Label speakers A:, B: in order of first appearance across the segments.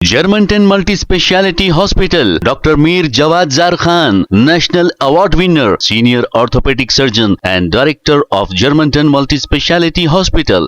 A: Germantown Multi-Speciality Hospital, Dr. Mir Jawad Zar Khan, National Award winner, Senior Orthopedic Surgeon and Director of Germantown Multi-Speciality Hospital.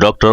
A: Dr.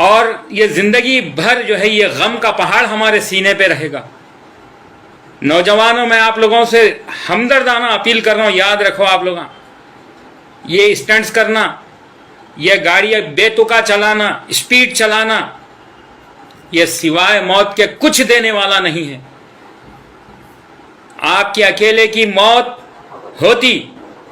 B: اور یہ زندگی بھر جو ہے یہ غم کا پہاڑ ہمارے سینے پہ رہے گا. نوجوانوں میں آپ لوگوں سے ہمدردانہ اپیل کر رہا ہوں, یاد رکھو آپ لوگ, یہ اسٹنٹس کرنا, یہ گاڑی بے تکا چلانا, اسپیڈ چلانا, یہ سوائے موت کے کچھ دینے والا نہیں ہے. آپ کے اکیلے کی موت ہوتی,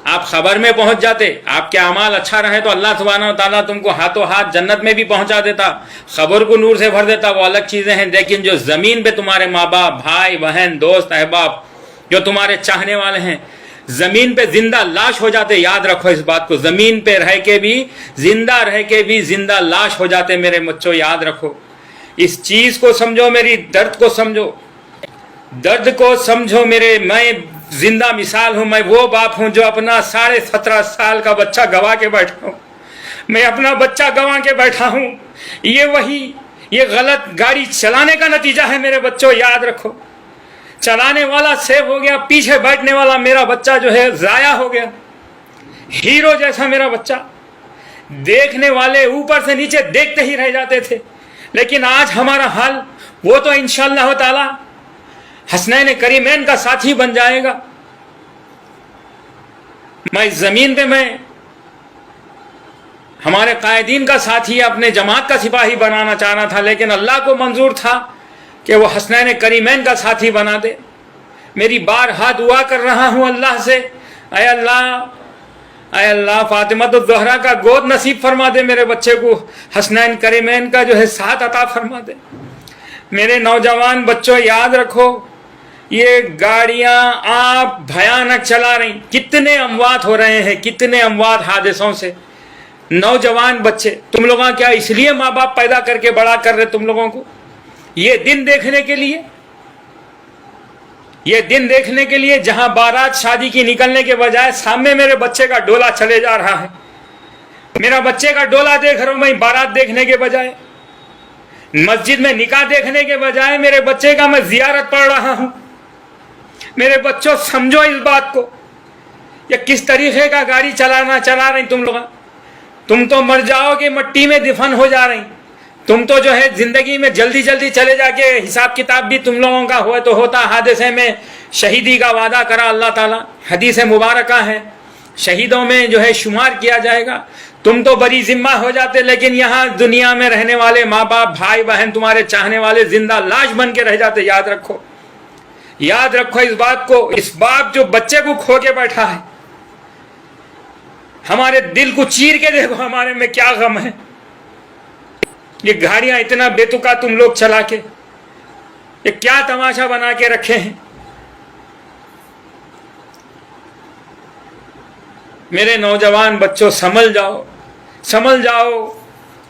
B: آپ خبر میں پہنچ جاتے, آپ کے اعمال اچھا رہے تو اللہ سبحانہ و تعالیٰ تم کو ہاتھوں ہاتھ جنت میں بھی پہنچا دیتا, خبر کو نور سے بھر دیتا, وہ الگ چیزیں ہیں. لیکن جو زمین پہ تمہارے ماں باپ, بھائی بہن, دوست احباب جو تمہارے چاہنے والے ہیں, زمین پہ زندہ لاش ہو جاتے. یاد رکھو اس بات کو, زمین پہ رہ کے بھی زندہ لاش ہو جاتے. میرے بچوں یاد رکھو اس چیز کو, سمجھو میری درد کو سمجھو, درد کو سمجھو میرے. میں زندہ مثال ہوں, میں وہ باپ ہوں جو اپنا 17.5 سال کا بچہ گوا کے بیٹھا ہوں. میں اپنا بچہ گوا کے بیٹھا ہوں. یہ غلط گاڑی چلانے کا نتیجہ ہے میرے بچوں, یاد رکھو. چلانے والا سیو ہو گیا, پیچھے بیٹھنے والا میرا بچہ جو ہے ضائع ہو گیا. ہیرو جیسا میرا بچہ, دیکھنے والے اوپر سے نیچے دیکھتے ہی رہ جاتے تھے. لیکن آج ہمارا حال, وہ تو انشاءاللہ تعالی حسنین کریمین کا ساتھی بن جائے گا. میں اس زمین پہ میں ہمارے قائدین کا ساتھی, اپنے جماعت کا سپاہی بنانا چاہنا تھا, لیکن اللہ کو منظور تھا کہ وہ حسنین کریمین کا ساتھی بنا دے. میری بارہا دعا کر رہا ہوں اللہ سے, اے اللہ فاطمہ الزہرا کا گود نصیب فرما دے میرے بچے کو, حسنین کریمین کا جو ہے ساتھ عطا فرما دے. میرے نوجوان بچوں یاد رکھو, یہ گاڑیاں آپ بھیانک چلا رہی, کتنے اموات ہو رہے ہیں, کتنے اموات حادثوں سے. نوجوان بچے, تم لوگوں کیا اس لیے ماں باپ پیدا کر کے بڑا کر رہے تم لوگوں کو, یہ دن دیکھنے کے لیے, یہ دن دیکھنے کے لیے جہاں بارات شادی کی نکلنے کے بجائے سامنے میرے بچے کا ڈولا چلے جا رہا ہے. میرا بچے کا ڈولا دیکھ رہا ہوں میں, بارات دیکھنے کے بجائے, مسجد میں نکاح دیکھنے کے بجائے میرے بچے کا میں زیارت پڑھ رہا ہوں. میرے بچوں سمجھو اس بات کو, یہ کس طریقے کا گاڑی چلا رہے تم لوگ. تم تو مر جاؤ گے, مٹی میں دفن ہو جا رہی. تم تو جو ہے زندگی میں جلدی چلے جا کے, حساب کتاب بھی تم لوگوں کا ہوئے تو ہوتا. حادثے میں شہیدی کا وعدہ کرا اللہ تعالیٰ, حدیث مبارکہ ہے, شہیدوں میں جو ہے شمار کیا جائے گا. تم تو بری ذمہ ہو جاتے, لیکن یہاں دنیا میں رہنے والے ماں باپ, بھائی بہن, تمہارے چاہنے والے زندہ لاش بن کے رہ جاتے. یاد رکھو اس بات کو. اس باپ جو بچے کو کھو کے بیٹھا ہے, ہمارے دل کو چیر کے دیکھو ہمارے میں کیا غم ہے. یہ گاڑیاں اتنا بے تکا تم لوگ چلا کے, یہ کیا تماشا بنا کے رکھے ہیں. میرے نوجوان بچوں سمجھ جاؤ.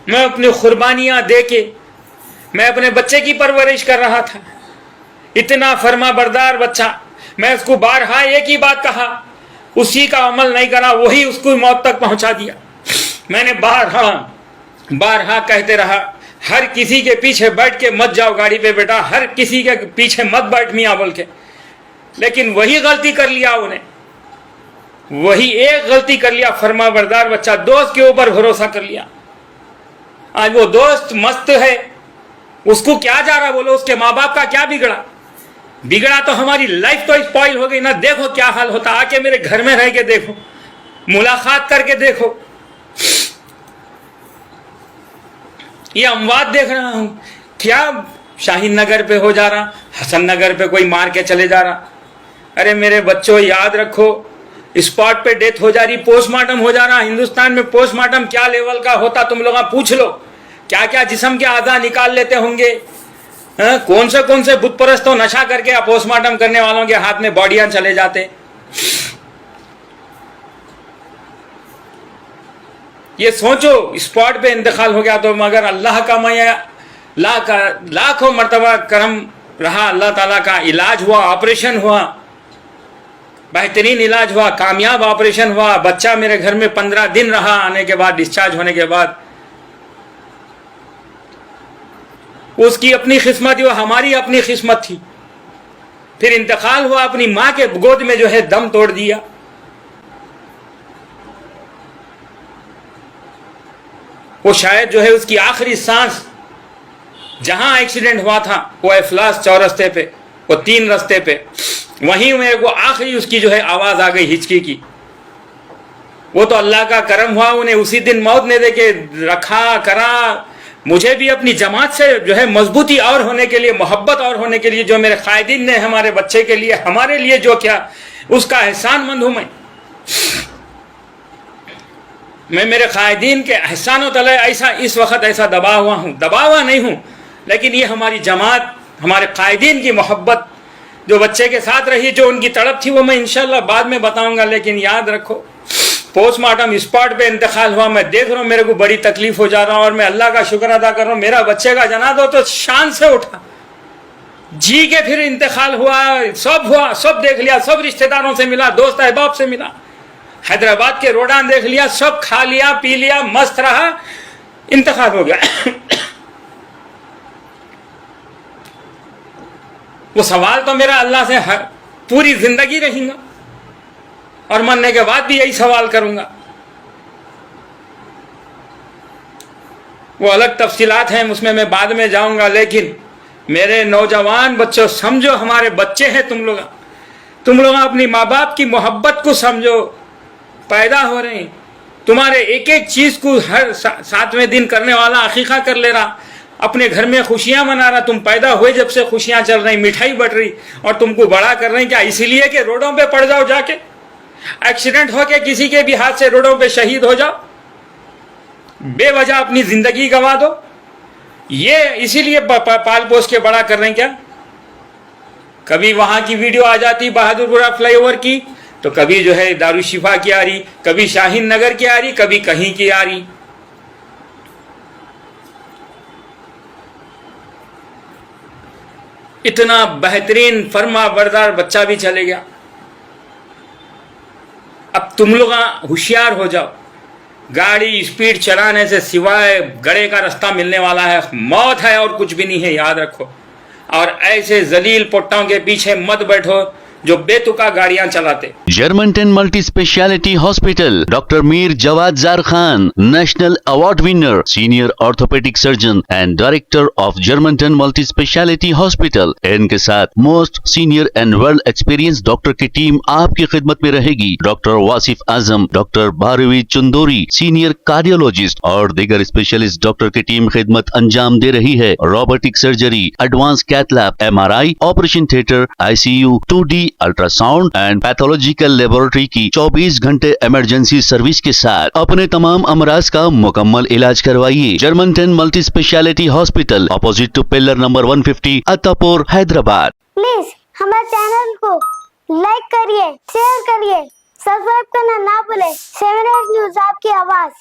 B: میں اپنی قربانیاں دے کے میں اپنے بچے کی پرورش کر رہا تھا, اتنا فرما بردار بچہ. میں اس کو بارہا ایک ہی بات کہا, اسی کا عمل نہیں کرا, وہی اس کو موت تک پہنچا دیا. میں نے بارہا کہتے رہا, ہر کسی کے پیچھے بیٹھ کے مت جاؤ گاڑی پہ بیٹا, ہر کسی کے پیچھے مت بیٹھ میاں بول کے. لیکن وہی غلطی کر لیا انہیں, وہی ایک غلطی کر لیا. فرما بردار بچہ دوست کے اوپر بھروسہ کر لیا. آج وہ دوست مست ہے, اس کو کیا جا رہا بولو, اس کے ماں باپ کا کیا بگڑا تو ہماری لائف تو اسپوائل ہو گئی نا. دیکھو کیا حال ہوتا, آ کے میرے گھر میں رہ کے دیکھو, ملاقات کر کے دیکھو. یہ اموات دیکھ رہا ہوں, کیا شاہین نگر پہ ہو جا رہا, حسن نگر پہ کوئی مار کے چلے جا رہا. ارے میرے بچوں یاد رکھو, اسپاٹ پہ ڈیتھ ہو جا رہی, پوسٹ مارٹم ہو جا رہا. ہندوستان میں پوسٹ مارٹم کیا لیول کا ہوتا تم لوگ پوچھ لو. کیا کیا جسم کے اعضاء نکال لیتے ہوں گے. کون سے بت پرستوں نشا کر کے پوسٹ مارٹم کرنے والوں کے ہاتھ میں باڈیاں چلے جاتے. یہ سوچو, اسپاٹ پہ انتقال ہو گیا تو مگر اللہ کا لاکھوں مرتبہ کرم رہا, اللہ تعالیٰ کا علاج ہوا, آپریشن ہوا, بہترین علاج ہوا, کامیاب آپریشن ہوا. بچہ میرے گھر میں 15 دن رہا, آنے کے بعد ڈسچارج ہونے کے بعد. اس کی اپنی قسمت تھی, وہ ہماری اپنی قسمت تھی. پھر انتقال ہوا, اپنی ماں کے گود میں جو ہے دم توڑ دیا. وہ شاید جو ہے اس کی آخری سانس جہاں ایکسیڈنٹ ہوا تھا وہ افلاس چورستے پہ، وہ 3 رستے پہ، وہیں میرے کو آخری اس کی جو ہے آواز آ گئی ہچکی کی. وہ تو اللہ کا کرم ہوا، انہیں اسی دن موت نے دے کے رکھا کرا. مجھے بھی اپنی جماعت سے جو ہے مضبوطی اور ہونے کے لیے، محبت اور ہونے کے لیے، جو میرے قائدین نے ہمارے بچے کے لیے، ہمارے لیے جو کیا، اس کا احسان مند ہوں. میں میرے قائدین کے احسان و تلے ایسا اس وقت ایسا دبا ہوا ہوں، دبا ہوا نہیں ہوں، لیکن یہ ہماری جماعت، ہمارے قائدین کی محبت جو بچے کے ساتھ رہی، جو ان کی تڑپ تھی، وہ میں انشاءاللہ بعد میں بتاؤں گا. لیکن یاد رکھو، پوسٹ مارٹم اسپاٹ پہ انتقال ہوا، میں دیکھ رہا ہوں، میرے کو بڑی تکلیف ہو جا رہا ہوں، اور میں اللہ کا شکر ادا کر رہا ہوں. میرا بچے کا جنازہ تو شان سے اٹھا، جی کے پھر انتقال ہوا، سب دیکھ لیا، سب رشتہ داروں سے ملا، دوست احباب سے ملا، حیدرآباد کے روڈان دیکھ لیا، سب کھا لیا، پی لیا، مست رہا، انتقال ہو گیا. وہ سوال تو میرا اللہ سے پوری زندگی رہیں گا، اور مرنے کے بعد بھی یہی سوال کروں گا. وہ الگ تفصیلات ہیں، اس میں بعد میں جاؤں گا. لیکن میرے نوجوان بچوں، سمجھو ہمارے بچے ہیں تم لوگ اپنی ماں باپ کی محبت کو سمجھو. پیدا ہو رہے ہیں، تمہارے ایک ایک چیز کو ہر 7ویں دن کرنے والا عقیقہ کر لے رہا، اپنے گھر میں خوشیاں منا رہا. تم پیدا ہوئے جب سے خوشیاں چل رہی، مٹھائی بٹ رہی، اور تم کو بڑا کر رہے ہیں. کیا اسی لیے کہ روڈوں پہ پڑ جاؤ، جا کے ایکسیڈنٹ ہو کے کسی کے بھی ہاتھ سے روڈوں پہ شہید ہو جاؤ، بے وجہ اپنی زندگی گنوا دو؟ یہ اسی لیے پال پوس کے بڑا کر رہے ہیں کیا؟ کبھی وہاں کی ویڈیو آ جاتی بہادر پورہ فلائی اوور کی، تو کبھی جو ہے دارالشفا کی آ رہی، کبھی شاہین نگر کی آ رہی، کبھی کہیں کی آ رہی. اتنا بہترین فرما بردار بچہ بھی چلے گیا. اب تم لوگ ہوشیار ہو جاؤ. گاڑی اسپیڈ چلانے سے سوائے گڑے کا رستہ ملنے والا ہے، موت ہے اور کچھ بھی نہیں ہے، یاد رکھو. اور ایسے ذلیل پٹوں کے پیچھے مت بیٹھو جو بے تکا گاڑیاں چلاتے.
A: Germanten multi speciality hospital, doctor Mir Jawad Zar Khan, national award winner, senior orthopaedic surgeon and director of Germanten multi speciality hospital. ان کے ساتھ most senior and world experience doctor کی ٹیم آپ کی خدمت میں رہے گی. Doctor Wasif Azam, doctor Bharavi Chanduri, senior cardiologist اور دیگر اسپیشلسٹ ڈاکٹر کی ٹیم خدمت انجام دے رہی ہے. Robotic surgery, advance cath lab, MRI، operation theatre, ICU، 2D ultra sound and pathological laboratory کی 24 گھنٹے ایمرجنسی سروس کے ساتھ اپنے تمام امراض کا مکمل علاج کروائیے. Germanten multi speciality hospital, opposite to pillar number 150، Attapur, Hyderabad.
C: Please ہمارے چینل کو لائک کریے، شیئر کریے، سبسکرائب کرنا نہ بھولے. 7 نیوز آپ کی آواز.